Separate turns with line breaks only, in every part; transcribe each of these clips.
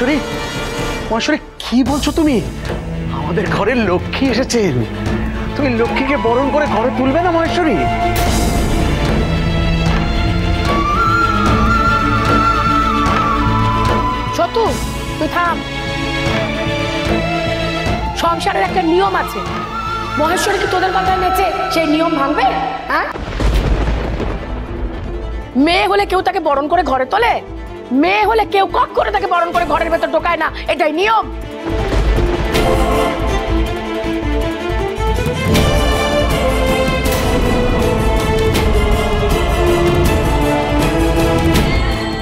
মহেশ্বরী, মহেশ্বরী কি বলছো তুমি? আমাদের ঘরের লক্ষ্মী এসেছেন, তুমি লক্ষ্মীকে বরণ করে ঘরে তুলবে না মহেশ্বরী?
সতু, তুই থাম। সংসারের একটা নিয়ম আছে, মহেশ্বরী কি তোদের কথায় নেচে সেই নিয়ম ভাঙবে? হ্যাঁ, মেয়ে হলে কেউ তাকে বরণ করে ঘরে তোলে? মেয়ে হলে কেউ কক করে তাকে বরণ করে ঘরের ভেতর ঢোকায় না, এটাই নিয়ম।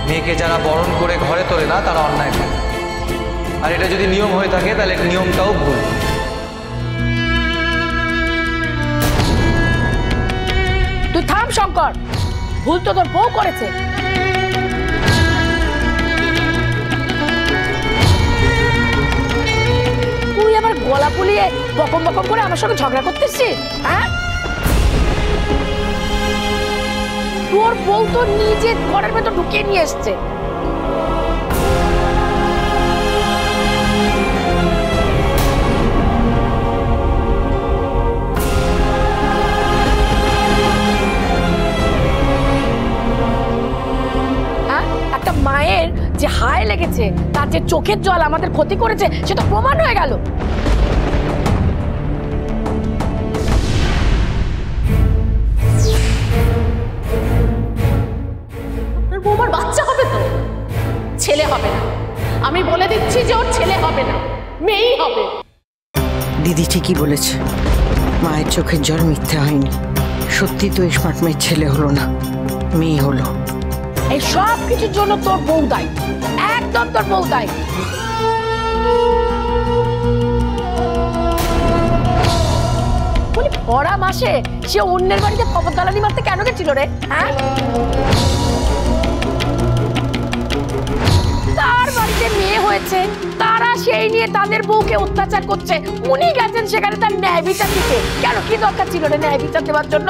মেয়েকে যারা বরণ করে ঘরে তোলে না তারা অন্যায় করে, আর এটা যদি নিয়ম হয়ে থাকে তাহলে নিয়মটাও ভুল।
তুই থাম শঙ্কর, ভুল তো তোর বউ করেছে। তুই আবার গলা ফুলিয়ে বকম বকম করে আমার সঙ্গে ঝগড়া করতেছিস? হ্যাঁ, তোর বউ তো নিজে ঘরের ভেতর ঢুকিয়ে নিয়ে এসছে। একটা মায়ের যে হায় লেগেছে, তার যে চোখের জল আমাদের ক্ষতি করেছে, সেটা প্রমাণ হয়ে গেল।
বৌমার বাচ্চা হবে তো, ছেলে হবে না। আমি বলে দিচ্ছি যে ওর ছেলে হবে না, মেয়েই হবে।
দিদি ঠিকই বলেছে, মায়ের চোখের জল মিথ্যে হয়নি। সত্যি তো স্মার্ট মেয়ের ছেলে হলো না, মেয়ে হলো।
এই সব কিছুর জন্য তোর বউ দায়ী, একদম তোর বউ দায়ী। পড়া মাসে সে অন্যের বাড়িতে খবর দালানি মারতে কেন গেছিল রে? হ্যাঁ, তার বাড়িতে মেয়ে হয়েছে, তারা সেই নিয়ে তাদের বউকে অত্যাচার করছে, উনি গেছেন সেখানে তার ন্যায় বিচার দিতে। কেন, কি দরকার ছিল রে ন্যায় বিচার দেওয়ার জন্য?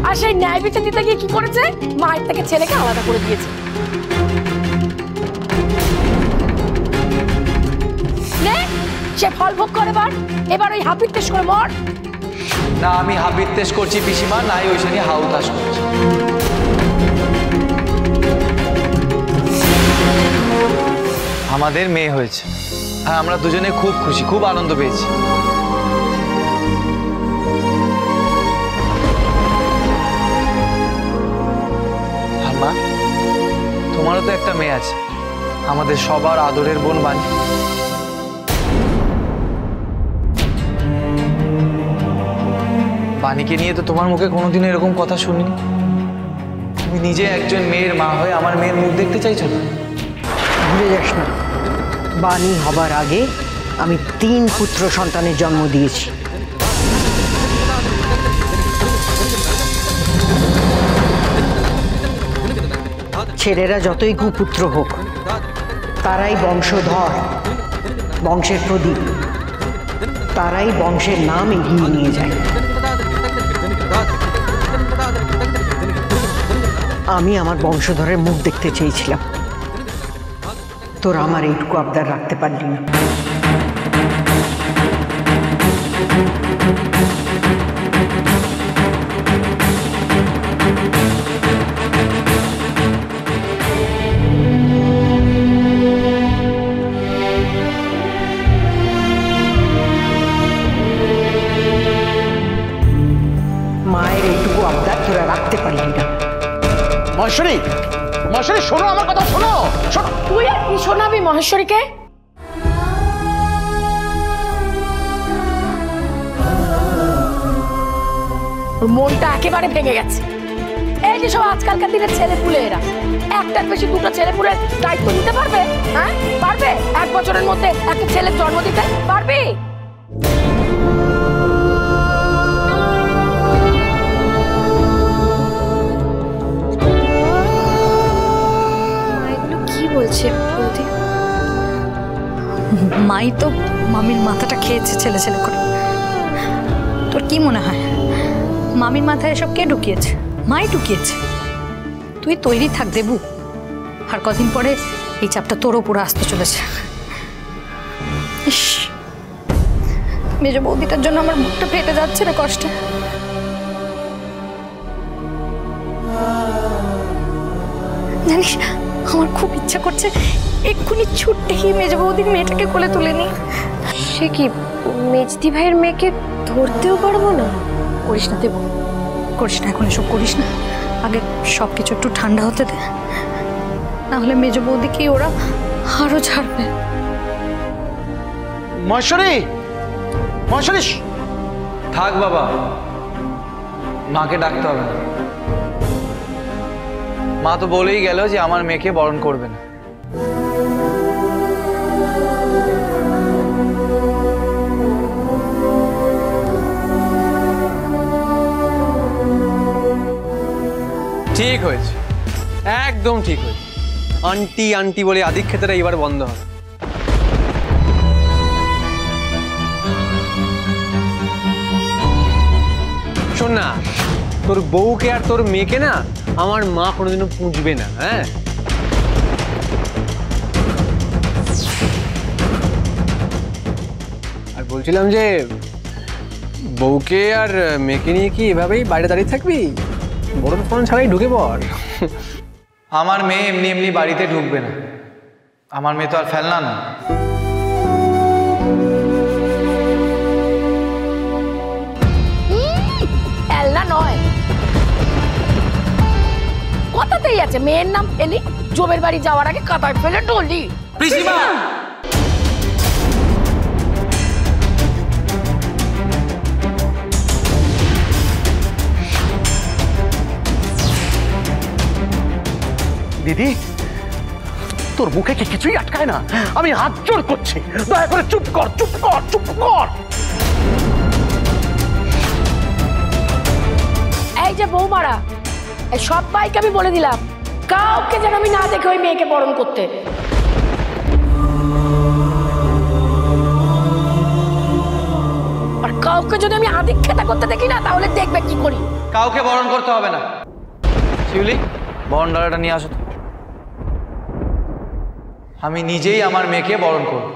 আর সেই ন্যায় বিচার দিতে গিয়ে কি করেছে? মায়ের থেকে ছেলেকে আলাদা করে দিয়েছে। সে ফল ভোগ করে, এবার ওই হাপিত্তেশ করে মর।
না আমি হাবিত্তেশ করছি পিসিমা, নাই ওই সঙ্গে হাউতাস করছি। আমাদের মেয়ে হয়েছে, হ্যাঁ আমরা দুজনে খুব খুশি, খুব আনন্দ পেয়েছি। আর মা, তোমারও তো একটা মেয়ে আছে, আমাদের সবার আদরের বোন বানি। বাণীকে নিয়ে তো তোমার মুখে কোনোদিন এরকম কথা শুনিনি। তুমি নিজে একজন মেয়ের মা হয়ে আমার মেয়ের মুখ দেখতে চাইছো না?
ভুলে যাস না, বাণী হবার আগে আমি 3 পুত্র সন্তানের জন্ম দিয়েছি। ছেলেরা যতই কুপুত্র হোক, তারাই বংশধর, বংশের প্রদীপ, তারাই বংশের নাম এগিয়ে নিয়ে যায়। আমি আমার বংশধরের মুখ দেখতে চেয়েছিলাম, তোরা আমার এইটুকু আবদার রাখতে পারলি না। মায়ের এইটুকু আবদার তোরা রাখতে পারলি না।
মহেশ্বরী, মহেশ্বরী শোনো আমার কথা, শোনো শোনো।
তুই আর কি শোনাবি মহেশ্বরীকে? মনটা একেবারে ভেঙে গেছে। এই যে সব আজকালকার দিনের ছেলে পুলে, এরা একটার বেশি দুটো ছেলে পুলের দায়িত্ব নিতে পারবে? হ্যাঁ পারবে? 1 বছরের মধ্যে একটা ছেলের জন্ম দিতে পারবে?
মাই তো মামির মাথাটা খেয়েছে ছেলে ছেলে করে। তোর কি মনে হয় মামির মাথায় এসব কে ঢুকিয়েছে? মাই ঢুকিয়েছে। তুই তৈরি থাক দেবু, আর কদিন পরে এই চাপটা তোরও পুরো আসতে চলেছে। মেজ বৌদিটার জন্য আমার বুকটা ফেটে যাচ্ছে রে কষ্টে। জানিস আমার খুব ইচ্ছা করছে এক্ষুনি ছুটে গিয়ে মেজ বৌদির মেয়েটাকে কোলে তুলে নি।
সে কি মেজদি ভাইয়ের মেয়েকে ধরতেও পারবো না?
করিস না দেব, করিস না, এখন এসব করিস না। আগে সব কিছু একটু ঠান্ডা হতে দে, নাহলে মেজ বৌদিকে ওরা আরো ছাড়বে।
মহেশ্বরী, মহেশ্বরী,
থাক বাবা, মাকে ডাকতে হবে না। মা তো বলেই গেল যে আমার মেয়েকে বরণ করবে না।
ঠিক হয়েছে, একদম ঠিক হয়েছে। আন্টি আন্টি বলে আদিক্ষেতাটা এবার বন্ধ হবে। শোন না, তোর বউকে আর তোর মেয়েকে না আমার মা কোনোদিনও পুঁজবে না। হ্যাঁ, আর বলছিলাম যে বউকে আর মেয়েকে নিয়ে কি এভাবেই বাইরে দাঁড়িয়ে থাকবি? বরণ ফরণ ছাড়াই ঢুকে পড়।
আমার মেয়ে এমনি এমনি বাড়িতে ঢুকবে না। আমার মেয়ে তো আর ফেলনা না।
এল্লা নয়, কথাতেই আছে মেয়ের নাম ফেলি, জমের বাড়ি যাওয়ার আগে কাতার ফেলে ডলি।
পিসিমা,
দিদি তোর মুখে কি কিছুই আটকায় না? আমি হাত জোর করছি, দয়া করে চুপ কর, চুপ কর, চুপ কর।
এই যে বৌমারা, এই সবাইকে আমি বলে দিলাম কাউকে যেন আমি না দেখে ওই মেয়েকে বরণ করতে। আর কাউকে যদি আমি আদিক্ষেতা করতে দেখি না, তাহলে দেখবে কি করি।
কাউকে বরণ করতে হবে না। শিউলি, বরণ ডালাটা নিয়ে আসো তো। আমি নিজেই আমার মেয়েকে বরণ করব।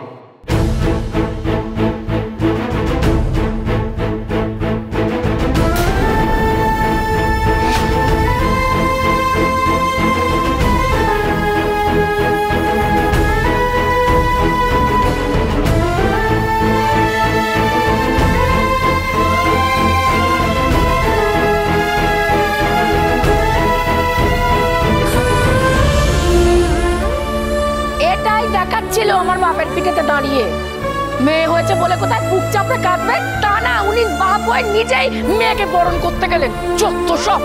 ছিল আমার বাপের পিঠেতে দাঁড়িয়ে। মেয়ে হয়েছে বলে কোথায় বুক চাপড়ে কাঁদবে তা না, উনি বাপ হয়ে নিজেই মেয়েকে বরণ করতে গেলেন। যত সব।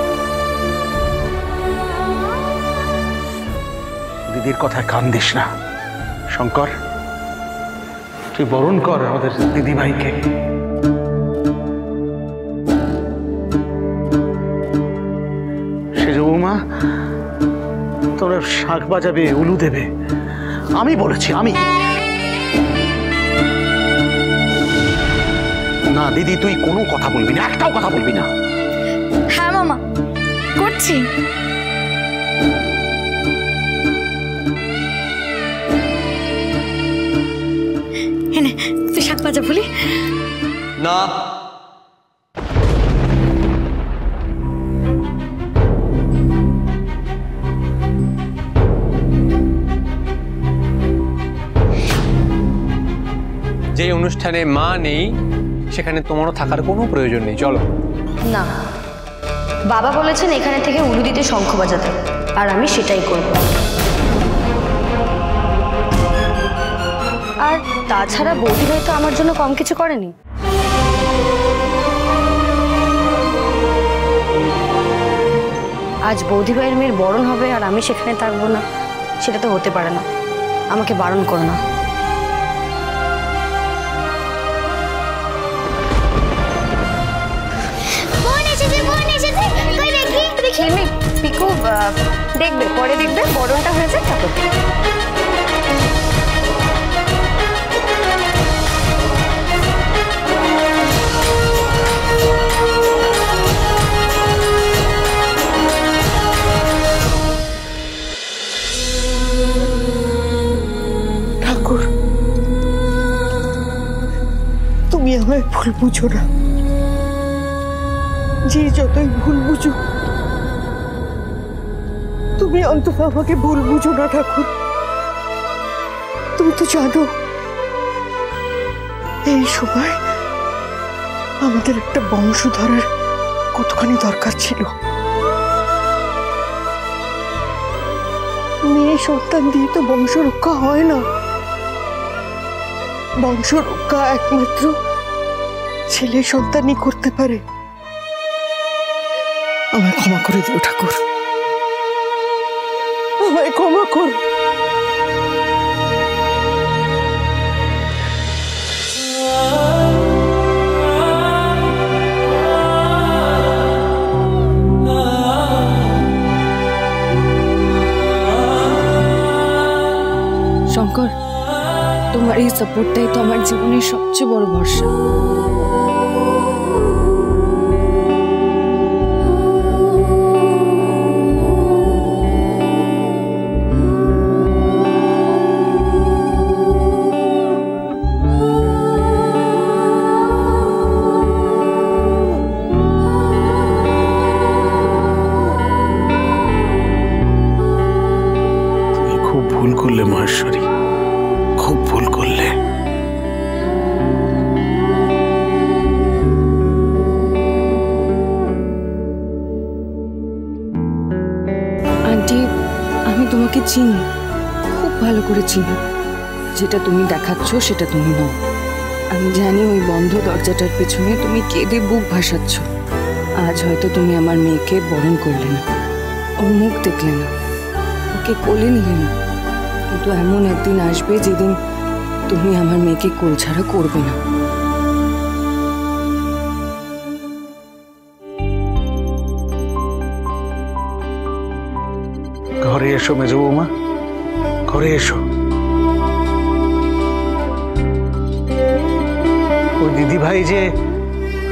দিদির কথায় কান দিস না শঙ্কর, তুই বরণ কর আমাদের দিদি ভাইকে। সেজ বৌমা তোরা শাঁখ বাজাবে, উলু দেবে, আমি বলেছি। আমি না দিদি, তুই কোনো কথা বলবি না, একটাও কথা বলবি না।
হ্যাঁ মামা, করছি। এনে তুই শাক বাজা বলি
না।
যে অনুষ্ঠানে মা নেই সেখানে তোমারও থাকার কোনো প্রয়োজন নেই, চলো।
না, বাবা বলেছেন এখানে থেকে উলু দিতে, শঙ্খ বাজাতে, আর আমি সেটাই করব। আর তাছাড়া বৌদি ভাই তো আমার জন্য কম কিছু করেনি। আজ বৌদি ভাইয়ের মেয়ের বরণ হবে আর আমি সেখানে থাকবো না, সেটা তো হতে পারে না। আমাকে বারণ করো না। পিকু দেখবে, পরে দেখবে, বরণটা হয়ে যায় তারপর।
ঠাকুর, তুমি আমায় ভুল বুঝো না। যে যতই ভুল বুঝো, তুমি অন্তত আমাকে ভুল বুঝো না ঠাকুর। তুমি তো জানো এই সময় আমাদের একটা বংশধরের কতখানি দরকার ছিল। মেয়ে সন্তান দিয়ে তো বংশ রক্ষা হয় না। বংশ রক্ষা একমাত্র ছেলে সন্তানই করতে পারে। আমায় ক্ষমা করে দিও ঠাকুর, আমায় ক্ষমা কর।
শঙ্কর, তোমার এই সাপোর্টটাই তো আমার জীবনের সবচেয়ে বড় ভরসা।
খুব ভুল করলে মহেশ্বরী, খুব ভুল করলে।
আন্টি, আমি তোমাকে চিনি, খুব ভালো করে চিনি। যেটা তুমি দেখাচ্ছ সেটা তুমি নও। আমি জানি ওই বন্ধ দরজাটার পেছনে তুমি কেঁদে বুক ভাসাচ্ছ। আজ হয়তো তুমি আমার মেয়েকে বরণ করলে না, ওর মুখ দেখলে না, ওকে কোলে নিলে না, কিন্তু এমন একদিন আসবে যেদিন তুমি আমার মেয়েকে কোল ছাড়া করবে না।
ঘরে এসো মেজ বৌমা, ঘরে এসো। ওই দিদি ভাই যে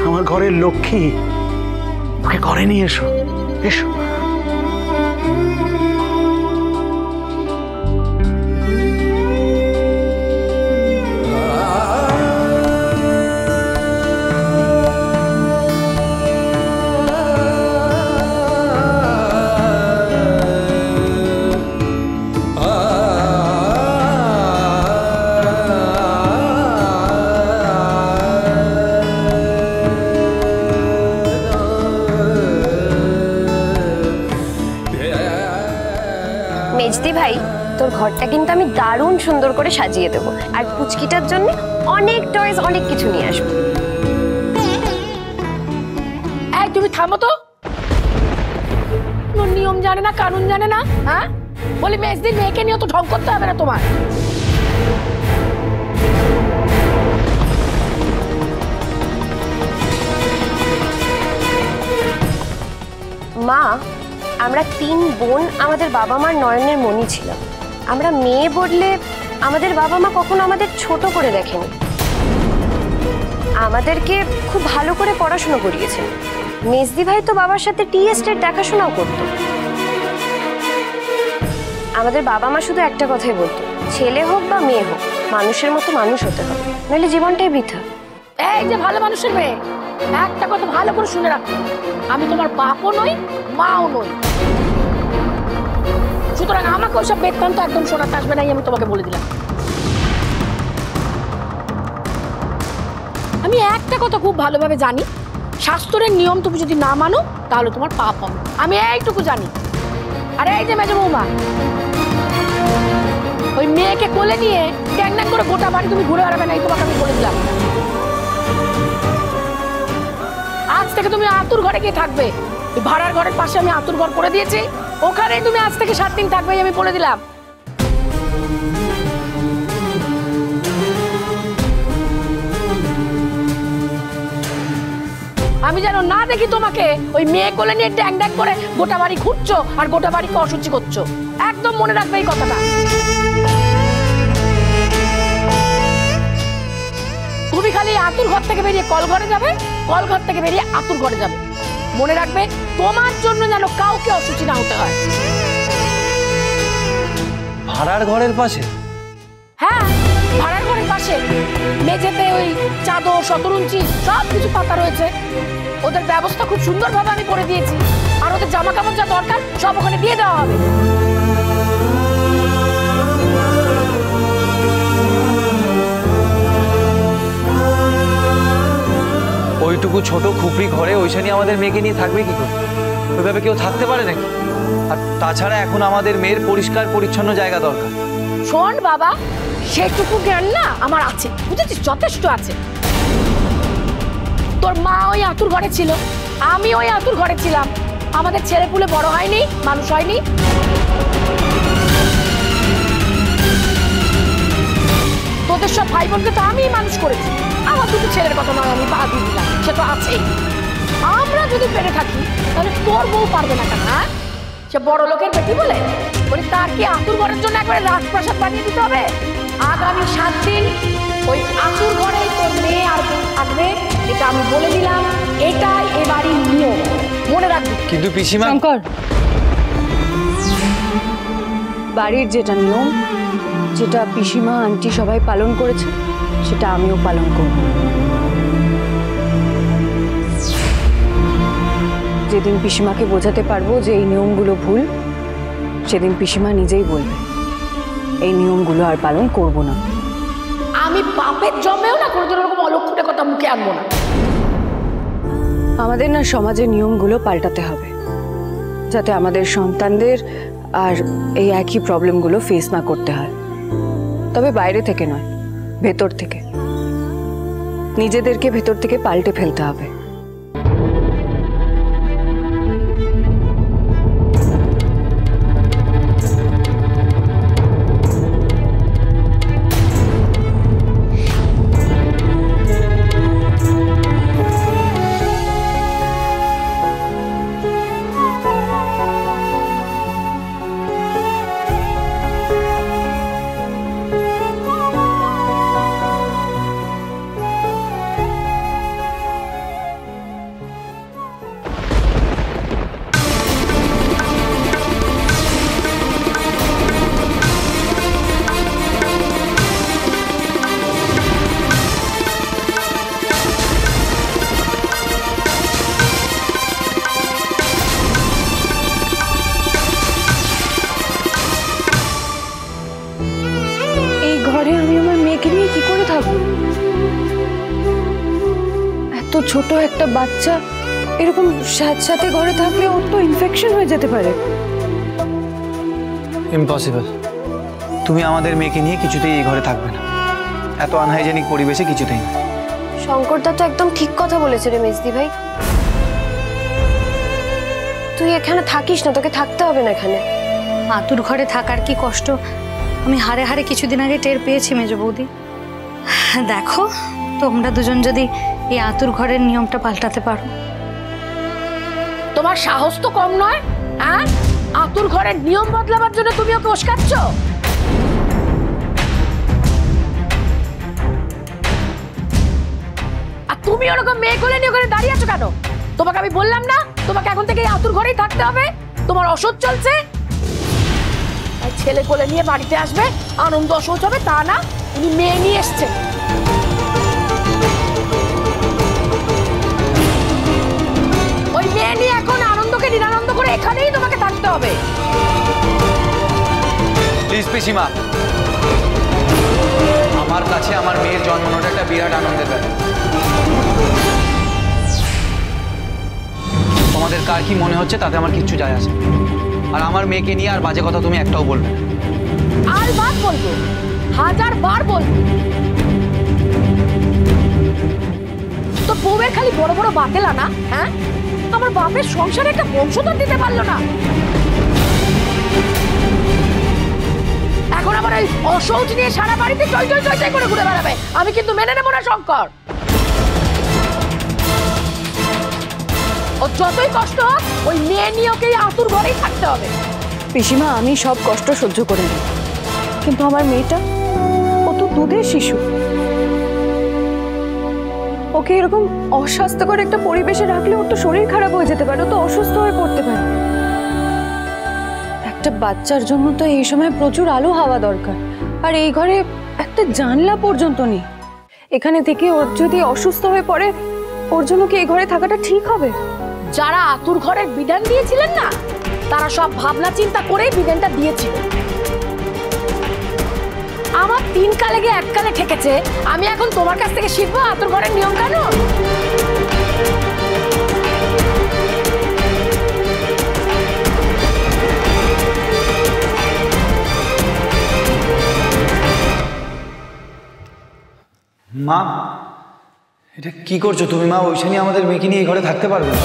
আমার ঘরের লক্ষ্মী, ওকে ঘরে নিয়ে এসো, এসো।
মেজদি ভাই, তোর ঘরটা কিন্তু আমি দারুণ সুন্দর করে সাজিয়ে দেবো, আর পুচকিটার জন্য অনেক টয়েস, অনেক কিছু নিয়ে আসবো।
এই তুমি থামো তো, কোনো নিয়ম জানে না, কানুন জানে না। হ্যাঁ, বলি মেজদির মেয়েকে নিয়ে তো ঢং করতে হবে না তোমার।
মা, আমরা 3 বোন আমাদের বাবা মার নয়নের মণি ছিলাম। আমরা মেয়ে বললে আমাদের বাবা মা কখনো আমাদের ছোট করে দেখেনি। আমাদেরকে খুব ভালো করে পড়াশোনা করিয়েছেন। মেজদি ভাই তো বাবার সাথে টি এস্টেট দেখাশোনাও করতো। আমাদের বাবা মা শুধু একটা কথাই বলতো, ছেলে হোক বা মেয়ে হোক, মানুষের মতো মানুষ হতে হবে, নাহলে জীবনটাই বৃথা।
এই যে ভালো মানুষের মেয়ে, একটা কথা ভালো করে শুনে রাখো, আমি তোমার বাপও নই, মাও নই। সুতরাং আমাকে ওইসব বেদান্ত একদম শোনাতে আসবে না, আমি তোমাকে বলে দিলাম। আমি একটা কথা খুব ভালোভাবে জানি, শাস্ত্রের নিয়ম তুমি যদি না মানো তাহলে তোমার পাপ হবে, আমি এইটুকু জানি। আরে এই যে মেজ বৌমা, ওই মেয়েকে কোলে নিয়ে ট্যাং ট্যাং করে গোটা বাড়ি তুমি ঘুরে বেড়াবে না, এই তোমাকে আমি বলে দিলাম। আজ থেকে তুমি আতুর ঘরে গিয়ে থাকবে, ভাড়ার ঘরের পাশে আমি আতুর ঘর করে দিয়েছি, ওখানেই তুমি আজ থেকে 7 দিন থাকবে, আমি বলে দিলাম। আমি যেন না দেখি তোমাকে ওই মেয়ে কোলে নিয়ে ট্যাং ট্যাং করে গোটা বাড়ি ঘুরছো আর গোটা বাড়িকে অসুচি করছো, একদম মনে রাখবে এই কথাটা। তুমি খালি আতুর ঘর থেকে বেরিয়ে কল ঘরে যাবে, কল ঘর থেকে বেরিয়ে আতুর ঘরে যাবে, মনে রাখবে তোমার জন্য যেন কাউকে অসুচি না হতে হয়।
ভাড়ার ঘরের পাশে?
হ্যাঁ, ভাড়ার ঘরে খাটের পাশে মেঝেতে ওই চাদর শতরঞ্চি সব কিছু পাতা রয়েছে। ওদের ব্যবস্থা খুব সুন্দরভাবে আমি করে দিয়েছি, আর ওদের জামা কাপড় যা দরকার সব ওখানে দিয়ে দেওয়া হবে।
ওইটুকু ছোট খুপড়ি ঘরে ওইখানে আমাদের মেয়েকে নিয়ে থাকবে কি করে? ওইভাবে কেউ থাকতে পারে নাকি? আর তাছাড়া এখন আমাদের মেয়ের পরিষ্কার পরিচ্ছন্ন জায়গা দরকার।
শোন বাবা, সেটুকু জ্ঞান না আমার আছে, বুঝেছিস, যথেষ্ট আছে। তোর মা ওই আতুর ঘরে ছিল, আমি ওই আতুর ঘরে ছিলাম, আমাদের ছেলে পুলে বড় হয়নি, মানুষ হয়নি। তোদের সব ভাই বোনকে তো আমিই মানুষ করেছি, আমার দুটো ছেলের কথা নয় আমি বাদ দিয়ে দিলাম, সে তো আছেই। আমরা যদি পেরে থাকি তাহলে তোর বউ পারবে না কেন? হ্যাঁ, সে বড় লোকের বেটি বলে বলি তার কি আতুর ঘরের জন্য একবারে রাজপ্রাসাদ বানিয়ে দিতে হবে? আগামী 7 দিন ওই আতুর ঘরে তোর মেয়ে আর বউ থাকবে, এটা আমি বলে দিলাম, এটাই এ বাড়ির নিয়ম, মনে রাখবি।
কিন্তু পিসিমা,
শঙ্কর, বাড়ির যেটা নিয়ম, যেটা পিসিমা আন্টি সবাই পালন করেছে, সেটা আমিও পালন করব। যেদিন পিসিমাকে বোঝাতে পারবো যে এই নিয়মগুলো ভুল, সেদিন পিসিমা নিজেই বলবে এই নিয়মগুলো আর পালন করব না।
আমি বাপের জন্মেও না কোনোদিন ওরকম অলক্ষণে কথা মুখে আনবো না।
আমাদের না সমাজের নিয়মগুলো পাল্টাতে হবে, যাতে আমাদের সন্তানদের আর এই একই প্রবলেমগুলো ফেস না করতে হয়। তবে বাইরে থেকে নয়, ভেতর থেকে। নিজেদেরকে ভেতর থেকে পাল্টে ফেলতে হবে। ছোট একটা বাচ্চা এরকম সাথে ঘরে থাকলে ওর তো ইনফেকশন হয়ে যেতে পারে।
ইম্পসিবল। তুমি আমাদের মেয়েকে নিয়ে কিছুতেই এই ঘরে থাকবে না, এত আনহাইজেনিক পরিবেশে কিছুতেই না।
শঙ্করদা তো একদম ঠিক কথা বলেছে রে মেজদি ভাই, তুই এখানে থাকিস না, তোকে থাকতে হবে না এখানে।
আতুর ঘরে থাকার কি কষ্ট আমি হারে হারে কিছুদিন আগে টের পেয়েছি মেজ বৌদি। দেখো, তোমরা দুজন যদি এই আতুর ঘরের নিয়মটা পাল্টাতে পারো।
তোমার সাহস তো কম নয়, হ্যাঁ? আতুর ঘরের নিয়ম বদলাবার জন্য তুমি ওকে উস্কাচ্ছ। আর তুমি ওরকম মেয়ে কোলে নিয়ে ওখানে দাঁড়িয়ে আছো কেন? তোমাকে আমি বললাম না তোমাকে এখন থেকে এই আতুর ঘরেই থাকতে হবে? তোমার অসহ্য চলছে, ছেলে কোলে নিয়ে বাড়িতে আসবে, আনন্দ অসহ্য হবে তা না, উনি মেয়ে নিয়ে এসছে। ওই মেয়ে নিয়ে এখন আনন্দকে নিরানন্দ করে এখানেই তোমাকে থাকতে হবে।
প্লিজ পিসিমা, আমার কাছে আমার মেয়ের জন্মটা একটা বিরাট আনন্দের ব্যাপার। তোমাদের কার কি মনে হচ্ছে তাতে আমার কিচ্ছু যায় আসে, আর আমার মেয়েকে নিয়ে আর বাজে কথা তুমি একটাও বলবে না।
আর বার বলবো, 1000 বার বলবো। তো বউয়ের খালি বড় বড় বাতেলা না, হ্যাঁ? আমার বাপের সংসারে একটা বংশধর দিতে পারলো না, এখন আবার ওই অসৌচ নিয়ে সারা বাড়িতে চই চই চই চই করে ঘুরে বেড়াবে। আমি কিন্তু মেনে নেবো না শঙ্কর। ও যতই কষ্ট হোক ওই মেয়ে নিয়ে ওকে আতুর ঘরেই থাকতে হবে।
পিসিমা, আমি সব কষ্ট সহ্য করে নিই, কিন্তু আমার মেয়েটা, ও তো দুধের শিশু, ওকে এরকম অস্বাস্থ্যকর একটা পরিবেশে রাখলে ওর তো শরীর খারাপ হয়ে যেতে পারে, ও তো অসুস্থ হয়ে পড়তে পারে। একটা বাচ্চার জন্য তো এই সময় প্রচুর আলো হাওয়া দরকার, আর এই ঘরে একটা জানলা পর্যন্ত নেই। এখানে থেকে ওর যদি অসুস্থ হয়ে পড়ে, ওর জন্য কি এই ঘরে থাকাটা ঠিক হবে?
যারা আতুর ঘরের বিধান দিয়েছিলেন না, তারা সব ভাবনা চিন্তা করেই বিধানটা দিয়েছিল। আমার 3 কালে গিয়ে 1 কালে ঠেকেছে। আমি এখন তোমার কাছ থেকে শিখবো আতুর ঘরের নিয়ম কানুন।
মা, এটা কি করছো তুমি মা? ঐশানী আমাদের মেয়েকে নিয়ে এই ঘরে থাকতে পারবে না।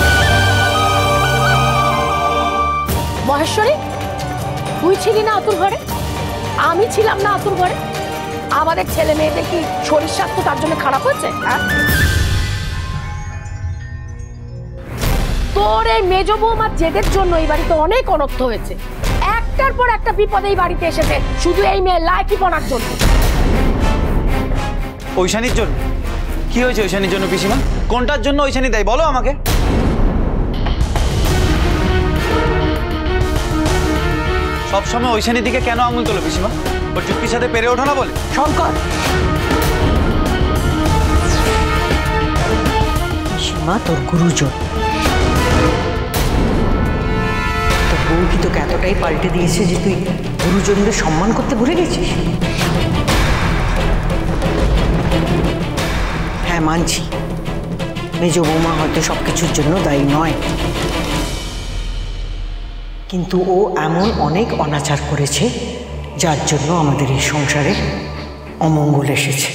মহেশ্বরী, তুই ছিলি না আতুর ঘরে? আমি ছিলাম না আতুর ঘরে? আমাদের ছেলে মেয়েদের কি শরীর স্বাস্থ্য তার জন্য খারাপ হয়েছে? তোর এই মেজ বৌমার জেদের জন্য এই বাড়িতে অনেক অনর্থ হয়েছে। একটার পর একটা বিপদ এই বাড়িতে এসেছে শুধু এই মেয়ের লাইকিপনার জন্য।
ঐশানীর জন্য? কি হয়েছে ঐশানীর জন্য পিসিমা? কোনটার জন্য ঐশানী দেয় বলো আমাকে। সবসময় ঐশানীর দিকে কেন আঙুল তোলো পিসিমা? ওর চুক্তির সাথে পেরে ওঠো না বলে?
শঙ্কর, সীমা তোর গুরুজন। তোর বউ কি তোকে এতটাই পাল্টে দিয়েছে যে তুই গুরুজনদের সম্মান করতে ভুলে গেছিস? হ্যাঁ, মানছি মেজ বৌমা হয়তো সবকিছুর জন্য দায়ী নয়, কিন্তু ও এমন অনেক অনাচার করেছে যার জন্য আমাদের এই সংসারে অমঙ্গল এসেছে।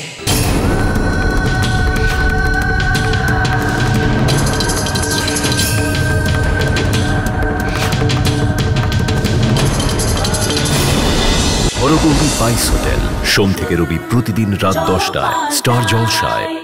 হরগৌরী স্পাইস হোটেল, সোম থেকে রবি প্রতিদিন রাত 10টায় স্টার জলসায়।